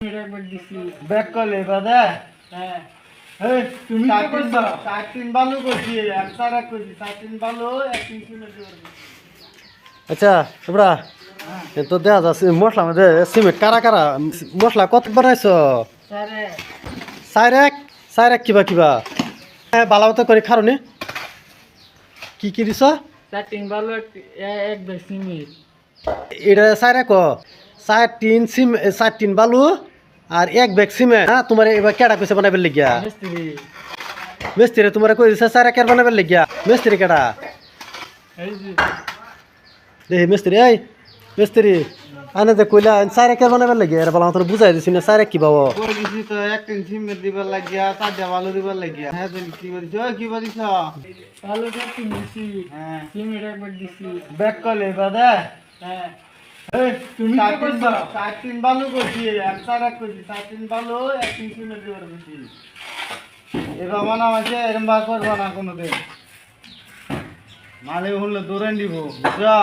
Back করলে বাদা হ্যাঁ এই তুমি তো করছো। চার তিন বালু করছি একসার এক করছি চার তিন বালু এক তিন সিমেন্ট করছি আচ্ছা তোমরা তো দেয়া যাচ্ছে মশলা মধ্যে সিমেন্ট কারা কারা মশলা কত বানাইছ স্যারে সাইরেক কিবা কিবা বালা মতো করে খারণে কি দিছ চার তিন বালু এক ব্যাগ সিমেন্ট এটা সাইরেক চার তিন বালু আর এক ব্যাগ সিমেন্ট হ্যাঁ তোমার এবার কেডা কইছে বানাবার লাগিয়া মিস্ত্রি মিস্ত্রি তোমার কই দিছে সাইরেকের বানাবার লাগিয়া মিস্ত্রি কেডা এই যে দেখি মিস্ত্রি আনে যে কইলা সাইরেকের বানাবার লাগিয়া এর বালা মতো বুঝাই দিছি না সাইরেক কি বাবু কই দিছি তো এক তিন সিমেন্ট দিবার লাগিয়া চারটা বালু দিবার লাগিয়া হ্যাঁ তুমি কি বলিস কি বলিস বালু চার তিন দিছি হ্যাঁ সিমেন্ট এক ব্যাগ দিছি ব্যাক করলে বাদা হ্যাঁ এই তুমি তো করছো। চার তিন বালু করছি একসার এক করছি চার তিন বালু এক তিন সিমেন্ট দিবার করছি এবার মানা আছে এরম বার করবা না কোনোদিন মালে হলে দৌড়ান দিব বুঝা